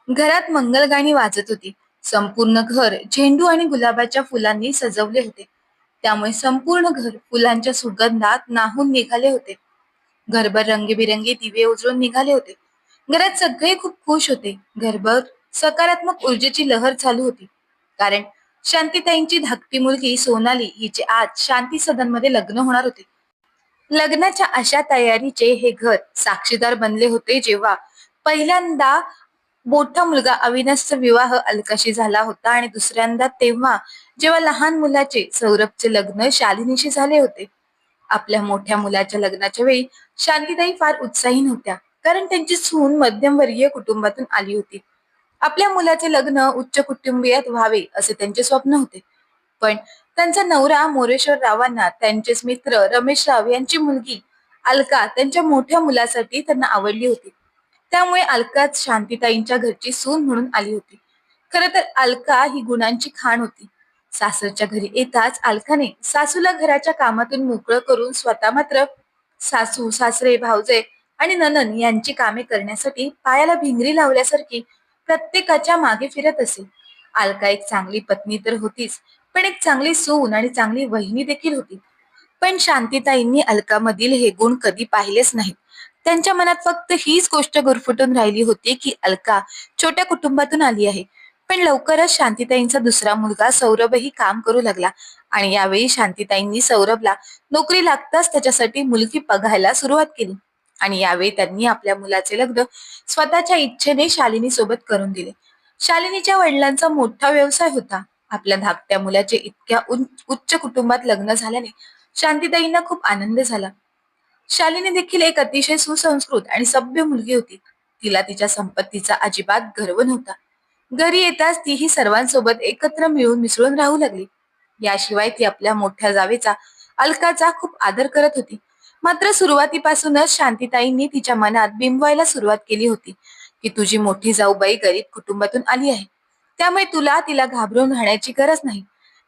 घरात मंगलगाणी वाजत होती. संपूर्ण घर झेंडू आणि गुलाबाच्या फुलांनी सजवले होते. त्यामुळे संपूर्ण घर फुलांच्या सुगंधात न्हाऊन निघाले होते. घरभर रंगीबिरंगी दिवे उजळून निघाले होते. घरात सगळे खूप खुश होते. घरभर सकारात्मक ऊर्जेची लहर चालू होती. कारण शांतीताईंची धाकटी मुलगी सोनाली हिचे आज शांती सदनमध्ये लग्न होणार होते. लग्नाच्या अशा तयारीचे हे घर साक्षीदार बनले होते जेव्हा पहिल्यांदा मोठा मुलगा अविनाशचा विवाह अलकाशी झाला होता आणि दुसऱ्यांदा तेव्हा जेव्हा लहान मुलाचे सौरभचे लग्न शालिनीशी झाले होते. आपल्या मोठ्या मुलाच्या लग्नाच्या वेळी शांतीताई फार उत्साही नव्हत्या, कारण त्यांची सून मध्यमवर्गीय कुटुंबातून आली होती. आपल्या मुलाचे लग्न उच्च कुटुंबियात व्हावे असे त्यांचे स्वप्न होते. पण त्यांचा नवरा मोरेश्वर रावांना त्यांचेच मित्र रमेश राव यांची मुलगी अलका त्यांच्या मोठ्या मुलासाठी त्यांना आवडली होती. त्यामुळे अलकाच शांतीताईंच्या घरची सून म्हणून आली होती. खर तर अलका ही गुणांची खाण होती. सासरच्या घरी येताच अलकाने सासूला घराच्या कामातून मोकळं करून स्वतः मात्र सासू सासरे भावजे आणि नणन यांची कामे करण्यासाठी पायाला भिंगरी लावल्यासारखी प्रत्येकाच्या मागे फिरत असे. अलका एक चांगली पत्नी तर होतीच, पण एक चांगली सून आणि चांगली वहिनी देखील होती. पण शांतीताईंनी अलकामधील हे गुण कधी पाहिलेच नाहीत. त्यांच्या मनात फक्त हीच गोष्ट गुरफटून राहिली होती की अलका छोट्या कुटुंबातून आली आहे. पण लवकरच शांतीताईंचा दुसरा मुलगा सौरभही काम करू लागला आणि यावेळी शांतीताईंनी सौरभला नोकरी लागताच त्याच्यासाठी मुलगी बघायला सुरुवात केली. आणि यावेळी त्यांनी आपल्या मुलाचे लग्न स्वतःच्या इच्छेने शालिनी सोबत करून दिले. शालिनीच्या वडिलांचा मोठा व्यवसाय होता. आपल्या धाकट्या मुलाचे इतक्या उच्च कुटुंबात लग्न झाल्याने शांतीताईंना खूप आनंद झाला. शालिनी देखील एक अतिशय सुसंस्कृत आणि सभ्य मुलगी होती. तिला तिच्या संपत्तीचा अजिबात गर्व नव्हता. घरी येताच तीही सर्वांसोबत एकत्र मिळून मिसळून राहू लागली. याशिवाय ती आपल्या मोठ्या जावेचा अलकाचा खूप आदर करत होती. मात्र सुरुवातीपासूनच शांतीताईंनी तिच्या मनात बिंबवायला सुरुवात केली होती की तुझी मोठी जाऊबाई गरीब कुटुंबातून आली आहे, त्यामुळे तुला तिला घाबरून राहण्याची गरज नाही.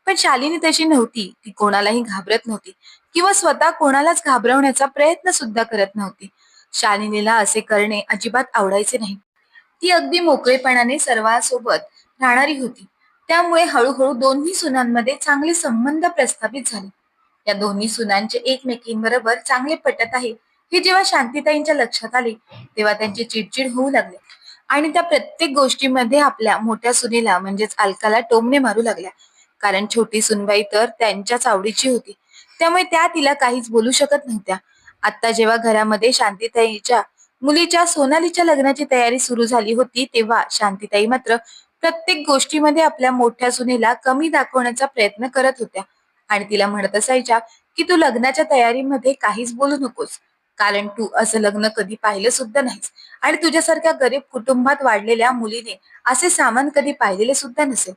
पण शालिनी तशी नव्हती. ती कोणालाही घाबरत नव्हती किंवा स्वतः कोणालाच घाबरवण्याचा प्रयत्न सुद्धा करत नव्हती. शालिनीला असे करणे अजिबात आवडायचे नाही. ती अगदी मोकळेपणाने सर्वांसोबत राहणारी होती. त्यामुळे हळूहळू दोन्ही सुनांमध्ये चांगले संबंध प्रस्थापित झाले. या दोन्ही सुनांचे एकमेकींबरोबर चांगले पटत आहे हे जेव्हा शांतीताईंच्या लक्षात आले, तेव्हा त्यांची चिडचिड होऊ लागली आणि त्या प्रत्येक गोष्टीमध्ये आपल्या मोठ्या सुनेला म्हणजेच अलकाला टोमणे मारू लागल्या. कारण छोटी सुनबाई तर त्यांच्याच आवडीची होती, त्यामुळे त्या तिला काहीच बोलू शकत नव्हत्या. आता जेव्हा घरामध्ये शांतीताईच्या मुलीच्या सोनालीच्या लग्नाची तयारी सुरू झाली होती, तेव्हा शांतीताई मात्र प्रत्येक गोष्टीमध्ये आपल्या मोठ्या सुनेला कमी दाखवण्याचा प्रयत्न करत होत्या आणि तिला म्हणत असायच्या की तू लग्नाच्या तयारीमध्ये काहीच बोलू नकोस, कारण तू असं लग्न कधी पाहिलं सुद्धा नाहीस आणि तुझ्यासारख्या गरीब कुटुंबात वाढलेल्या मुलीने असे सामान कधी पाहिलेले सुद्धा नसेल.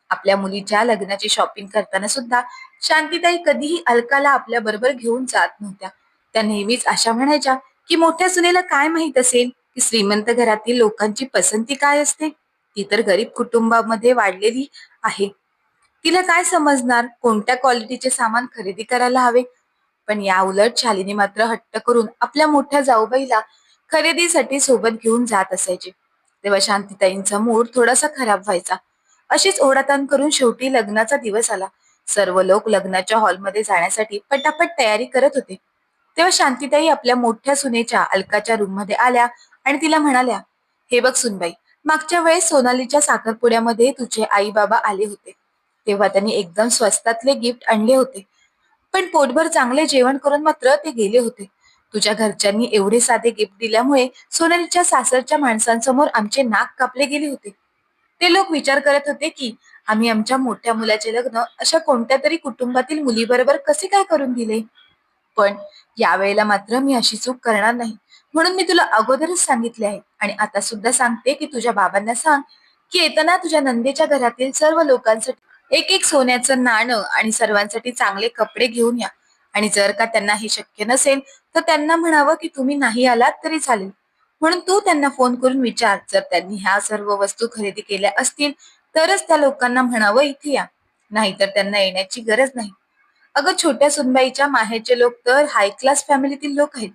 आपल्या मुलीच्या लग्नाची शॉपिंग करताना सुद्धा शांतीताई कधीही अलकाला आपल्या बरोबर घेऊन जात नव्हत्या. त्या नेहमीच अशा म्हणायच्या की मोठ्या सुनेला काय माहित असेल की श्रीमंत घरातील लोकांची पसंती काय असते, ती तर गरीब कुटुंबामध्ये वाढलेली आहे, तिला काय समजणार कोणत्या क्वालिटीचे सामान खरेदी करायला हवे. पण या उलट शालिनी मात्र हट्ट करून आपल्या मोठ्या जाऊबाईला खरेदीसाठी सोबत घेऊन जात असायचे. तेव्हा शांतीताईंचा मूड थोडासा खराब व्हायचा. अशीच ओढाताण करून शेवटी लग्नाचा दिवस आला. सर्व लोक लग्नाच्या हॉलमध्ये जाण्यासाठी पटापट तयारी करत होते. तेव्हा शांतीताई आपल्या मोठ्या सुनेच्या अलकाच्या रूममध्ये आल्या आणि तिला म्हणाल्या, हे बघ सुनबाई, मागच्या वेळेस सोनालीच्या साखरपुड्यामध्ये तुझे आई बाबा आले होते. तेव्हा त्यांनी एकदम स्वस्तातले गिफ्ट आणले होते. पण पोटभर चांगले जेवण करून मात्र ते गेले होते. तुझ्या घरच्यांनी एवढे साधे गिफ्ट दिल्यामुळे सोनालीच्या सासरच्या माणसांसमोर आमचे नाक कापले गेले होते. ते लोक विचार करत होते की आम्ही आमच्या मोठ्या मुलाचे लग्न अशा कोणत्या तरी कुटुंबातील मुलीबरोबर कसे काय करून दिले. पण यावेळेला मात्र मी अशी चूक करणार नाही, म्हणून मी तुला अगोदरच सांगितले आहे आणि आता सुद्धा सांगते की तुझ्या बाबांना सांग की येताना तुझ्या नंदेच्या घरातील सर्व लोकांसाठी एक एक सोन्याचं नाणं आणि सर्वांसाठी चांगले कपडे घेऊन या. आणि जर का त्यांना हे शक्य नसेल तर त्यांना म्हणावं की तुम्ही नाही आलात तरी चालेल, म्हणून तू त्यांना फोन करून विचार. जर त्यांनी ह्या सर्व वस्तू खरेदी केल्या असतील तरच त्या लोकांना म्हणावं इथे या, नाहीतर त्यांना येण्याची गरज नाही. अगं छोट्या सुनबाईच्या माहेरचे लोक तर हाय क्लास फॅमिलीतील लोक आहेत.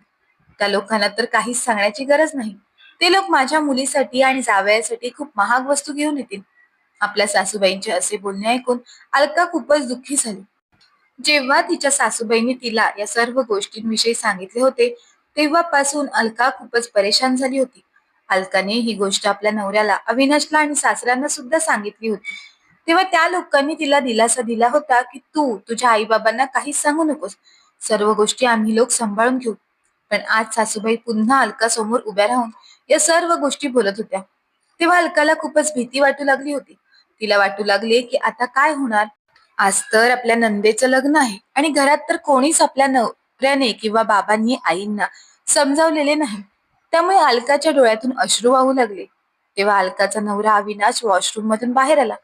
त्या लोकांना तर काहीच सांगण्याची गरज नाही. ते लोक माझ्या मुलीसाठी आणि जावयासाठी खूप महाग वस्तू घेऊन येतील. आपल्या सासूबाईंचे असे बोलणे ऐकून अलका खूपच दुःखी झाली. जेव्हा तिच्या सासूबाईंनी तिला या सर्व गोष्टींविषयी सांगितले होते, तेव्हापासून अलका खूपच परेशान झाली होती. अलकाने ही गोष्ट आपल्या नवऱ्याला, अविनाशला आणि सासऱ्यांना सुद्धा सांगितली होती. तेव्हा त्या लोकांनी तिला दिलासा दिला होता की तू तुझ्या आईबाबांना काहीच सांगू नकोस. सर्व गोष्टी आम्ही लोक सांभाळून घेऊ. पण आज सासूबाई पुन्हा अलका समोर उभ्या राहून या सर्व गोष्टी बोलत होत्या. तेव्हा अलकाला खूपच भीती वाटू लागली होती. तिला वाटू लागले की आता काय होणार. आज तर आपल्या नंदेचं लग्न आहे आणि घरात तर कोणीच आपल्या नवऱ्याने किंवा बाबांनी आईंना समजावलेले नाही. त्यामुळे अलकाच्या डोळ्यातून अश्रू वाहू लागले. तेव्हा अलकाचा नवरा अविनाश वॉशरूम मधून बाहेर आला.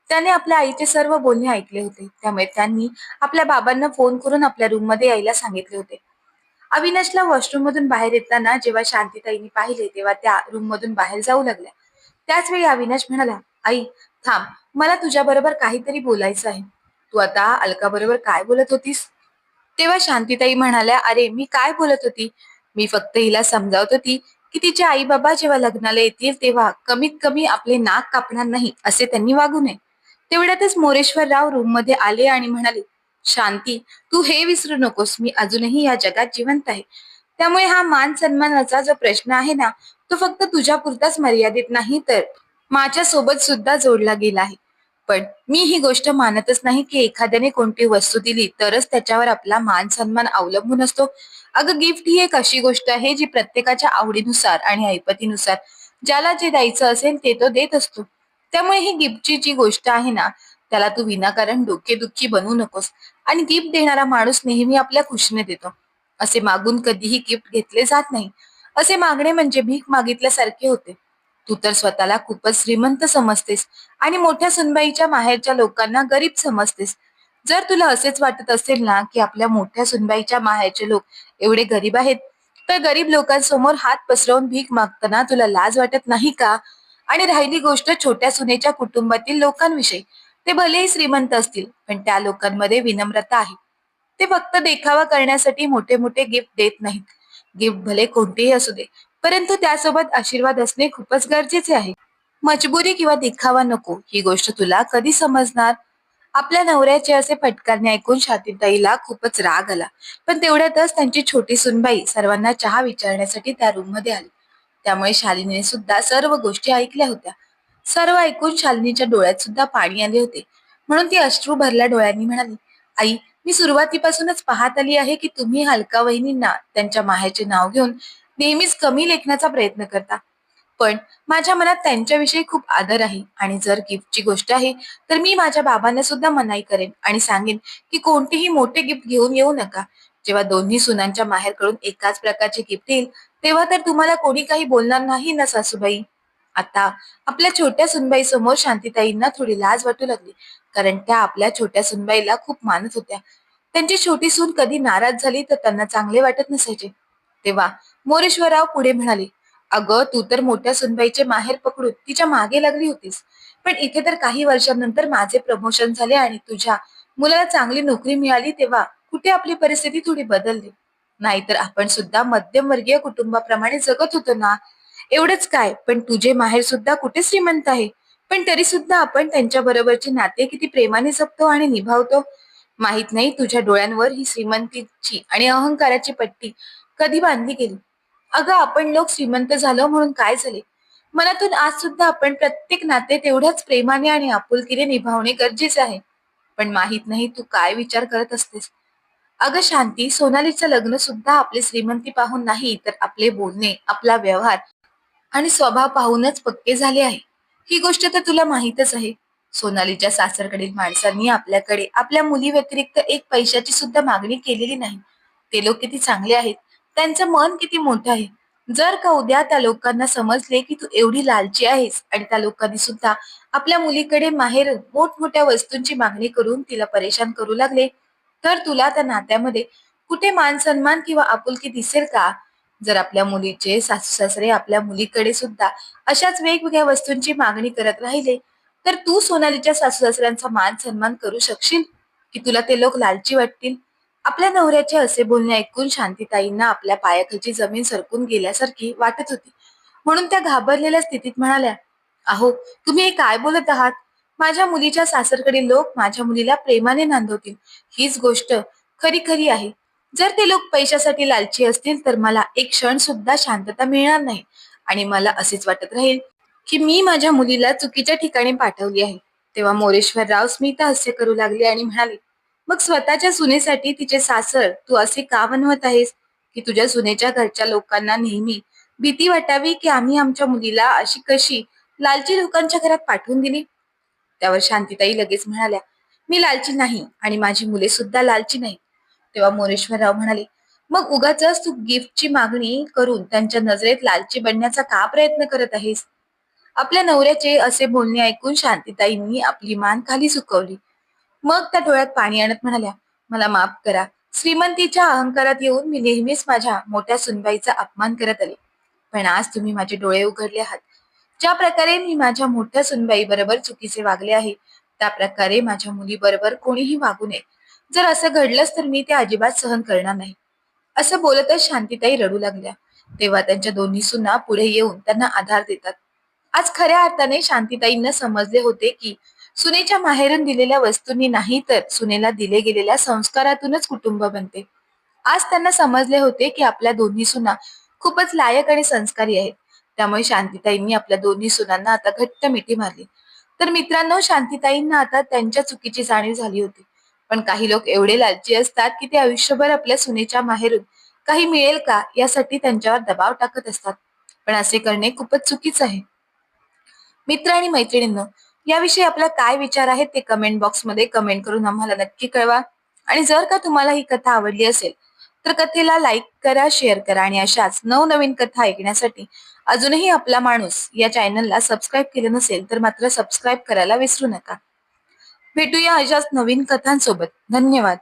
त्याने आपल्या आईचे सर्व बोलणे ऐकले होते. त्यामुळे त्यांनी आपल्या बाबांना फोन करून आपल्या रूम मध्ये यायला सांगितले होते. अविनाशला वॉशरूम मधून बाहेर येताना जेव्हा शांतीताईंनी पाहिले तेव्हा त्या रूम मधून बाहेर जाऊ लागल्या. त्याच वेळी अविनाश म्हणाला, आई थांब, मला तुझ्या बरोबर काहीतरी बोलायचं आहे. तू आता अलका बरोबर काय बोलत होतीस? तेव्हा शांतीताई म्हणाल्या, अरे मी काय बोलत होती, मी फक्त हिला समजावत होती की तिचे आई बाबा जेव्हा लग्नाला येतील तेव्हा कमीत कमी आपले नाक कापणार नाही असे त्यांनी वागू नये. तेवढ्यातच मोरेश्वरराव रूम मध्ये आले आणि म्हणाले, शांती, तू हे विसरू नकोस, मी अजूनही या जगात जिवंत आहे. त्यामुळे हा मान सन्मानाचा जो प्रश्न आहे ना, तो फक्त तुझ्या पुरताच मर्यादित नाही तर माझ्या सोबत सुद्धा जोडला गेला आहे. पण मी ही गोष्ट मानतच नाही की एखाद्याने कोणती वस्तू दिली तरच त्याच्यावर आपला मान सन्मान अवलंबून असतो. अगं, गिफ्ट ही एक अशी गोष्ट आहे जी प्रत्येकाच्या आवडीनुसार आणि ऐपतीनुसार ज्याला जे द्यायचं असेल ते तो देत असतो. त्यामुळे ही गिफ्टची जी गोष्ट आहे ना, त्याला तू विनाकारण डोकेदुखी बनवू नकोस. आणि गिफ्ट देणारा माणूस नेहमी आपल्या खुशीने देतो. असे मागून कधीही गिफ्ट घेतले जात नाही. असे मागणे म्हणजे भीक मागितल्यासारखे होते. तू तर स्वतःला खूपच श्रीमंत समजतेस आणि मोठ्या सुनबाईच्या माहेरच्या लोकांना गरीब समजतेस. जर तुला असेच वाटत असेल ना की आपल्या मोठ्या सुनबाईच्या माहेरचे लोक एवढे गरीब आहेत, तर गरीब लोकांसमोर हात पसरवून भीक मागताना तुला लाज वाटत नाही का? आणि राहिली गोष्ट छोट्या सुनेच्या कुटुंबातील लोकांविषयी, ते भलेही श्रीमंत असतील पण त्या लोकांमध्ये विनम्रता आहे. ते फक्त देखावा करण्यासाठी मोठे मोठे गिफ्ट देत नाहीत. गिफ्ट भले कोणतेही असू दे, परंतु त्यासोबत आशीर्वाद असणे खूपच गरजेचे आहे. मजबुरी किंवा दिखावा नको ही गोष्ट तुला कधी समजणार? आपल्या नवऱ्याचे असे फटकारणे ऐकून शांतीताईला खूपच राग आला. पण तेवढ्यातच त्यांची छोटी सुनबाई सर्वांना चहा विचारण्यासाठी त्या रूम मध्ये आली. त्यामुळे शालिनीने सुद्धा सर्व गोष्टी ऐकल्या होत्या. सर्व ऐकून शालिनीच्या डोळ्यात सुद्धा पाणी आले होते. म्हणून ती अश्रू भरल्या डोळ्यांनी म्हणाली, आई, मी सुरुवातीपासूनच पाहत आली आहे की तुम्ही हलका वहिनींना त्यांच्या माहेरचे नाव घेऊन नेहमीच कमी लेखण्याचा प्रयत्न करता. पण माझ्या मनात त्यांच्याविषयी खूप आदर आहे आणि जर गिफ्टची गोष्ट आहे तर मी माझ्या बाबांना सुद्धा मनाई करेन आणि सांगेन की कोणतेही मोठे गिफ्ट घेऊन येऊ नका. जेव्हा दोन्ही सुनांच्या माहेरकडून एकाच प्रकारचे गिफ्ट येईल तेव्हा तर तुम्हाला कोणी काही बोलणार नाही ना सासूबाई. आता आपल्या छोट्या सुनबाई समोर शांतीताईंना थोडी लाज वाटू लागली, कारण त्या आपल्या छोट्या सुनबाईला खूप मानत होत्या. त्यांची छोटी सून कधी नाराज झाली तर त्यांना चांगले वाटत नसायचे. तेव्हा मोरेश्वरराव पुढे म्हणाले, अगं, तू तर मोठ्या सुनबाईचे माहेर पकडून तिच्या मागे लागली होतीस. पण इथे तर काही वर्षांनंतर माझे प्रमोशन झाले आणि तुझ्या मुलाला चांगली नोकरी मिळाली तेव्हा कुठे आपली परिस्थिती थोडी बदलली. नाहीतर आपण सुद्धा मध्यमवर्गीय कुटुंबाप्रमाणे जगत होतो ना. एवढंच काय, पण तुझे माहेर सुद्धा कुठे श्रीमंत आहे. पण तरी सुद्धा आपण त्यांच्या बरोबरचे नाते किती प्रेमाने जपतो आणि निभावतो. माहित नाही तुझ्या डोळ्यांवर ही श्रीमंतीची आणि अहंकाराची पट्टी कधी बांधली गेली. अगं, आपण लोक श्रीमंत झालो म्हणून काय झाले? मनातून आज सुद्धा आपण प्रत्येक नाते तेवढ्याच प्रेमाने आणि आपुलकीने निभावणे गरजेचे आहे. पण माहित नाही तू काय विचार करत असतेस. अगं शांती, सोनालीचं लग्न सुद्धा आपली श्रीमंती पाहून नाही तर आपले बोलणे, आपला व्यवहार आणि स्वभाव पाहूनच पक्के झाले आहे. ही गोष्ट तर तुला माहीतच आहे. सोनालीच्या सासरकडील माणसांनी आपल्याकडे आपल्या मुली व्यतिरिक्त एक पैशाची सुद्धा मागणी केलेली नाही. ते लोक किती चांगले आहेत, त्यांचं मन किती मोठं आहे. जर का उद्या त्या लोकांना समजले की तू एवढी लालची आहेस आणि त्या लोकांनी सुद्धा आपल्या मुलीकडे माहेर मोठमोठ्या वस्तूंची मागणी करून तिला परेशान करू लागले, तर तुला त्या नात्यामध्ये कुठे मान सन्मान किंवा आपुलकी दिसेल का? जर आपल्या मुलीचे सासू सासरे आपल्या मुलीकडे सुद्धा अशाच वेगवेगळ्या वस्तूंची मागणी करत राहिले, तर तू सोनालीच्या सासू सासऱ्यांचा मान सन्मान करू शकशील? की तुला ते लोक लालची वाटतील? आपल्या नवऱ्याचे असे बोलणे ऐकून शांतीताईंना आपल्या पायाखालची जमीन सरकून गेल्यासारखी वाटत होती. म्हणून त्या घाबरलेल्या स्थितीत म्हणाल्या, "अहो, तुम्ही हे काय बोलत आहात? माझ्या मुलीच्या सासरकडील लोक माझ्या मुलीला प्रेमाने नांदवतील. हीच गोष्ट खरी खरी आहे. जर ते लोक पैशासाठी लालची असतील तर मला एक क्षण सुद्धा शांतता मिळणार नाही आणि मला असेच वाटत राहील की मी माझ्या मुलीला चुकीच्या ठिकाणी पाठवली आहे." तेव्हा मोरेश्वरराव स्मित हास्य करू लागले आणि म्हणाले, "मग स्वतःच्या सुनेसाठी तिचे सासर तू असे का बनवत आहेस की तुझ्या सुनेच्या घरच्या लोकांना नेहमी भीती वाटावी की आम्ही आमच्या मुलीला अशी कशी लालची लोकांच्या घरात पाठवून दिली?" त्यावर शांतीताई लगेच म्हणाल्या, "मी लालची नाही आणि माझी मुले सुद्धा लालची नाही." तेव्हा मोरेश्वरराव म्हणाले, "मग उगाचच तू गिफ्टची मागणी करून त्यांच्या नजरेत लालची बनण्याचा का प्रयत्न करत आहेस?" आपल्या नवऱ्याचे असे बोलणे ऐकून शांतीताईंनी आपली मान खाली झुकवली. मग त्या डोळ्यात पाणी आणत म्हणाल्या, "मला माफ करा. श्रीमंतीच्या अहंकारात येऊन मी नेहमीच माझ्या मोठ्या सुनबाईचा अपमान करत आले. पण आज तुम्ही माझे डोळे उघडले आहात. ज्या प्रकारे मी माझ्या मोठ्या सुनबाई बरोबर चुकीचे वागले आहे, त्या प्रकारे माझ्या मुलीबरोबर कोणीही वागू नये. जर असं घडलंच तर मी ते अजिबात सहन करणार नाही." असं बोलतच शांतीताई रडू लागल्या. तेव्हा त्यांच्या दोन्ही सुना पुढे येऊन त्यांना आधार देतात. आज खऱ्या अर्थाने शांतीताईंना समजले होते की सुनेच्या माहेरून दिलेल्या वस्तूंनी नाही तर सुनेला दिले गेलेल्या संस्कारातूनच कुटुंब बनते. आज त्यांना समजले होते की आपल्या दोन्ही सुना खूपच लायक आणि संस्कारी आहेत. त्यामुळे शांतीताईंनी आपल्या दोन्ही सुनांना आता घट्ट मिठी मारली. तर मित्रांनो, शांतीताईंना आता त्यांच्या चुकीची जाणीव झाली होती. पण काही लोक एवढे लालची असतात की ते आयुष्यभर आपल्या सुनेच्या माहेरून काही मिळेल का यासाठी त्यांच्यावर दबाव टाकत असतात. पण असे करणे खूपच चुकीचं आहे. मित्र आणि मैत्रिणींनो, याविषयी आपला काय विचार आहे ते कमेंट बॉक्समध्ये कमेंट करून आम्हाला नक्की कळवा. आणि जर का तुम्हाला ही कथा आवडली असेल तर कथेला लाईक करा, शेअर करा आणि अशाच नवनवीन कथा ऐकण्यासाठी अजूनही आपला माणूस या चॅनलला सबस्क्राईब केलं नसेल तर मात्र सबस्क्राईब करायला विसरू नका. भेटूया अशाच नवीन कथांसोबत. धन्यवाद.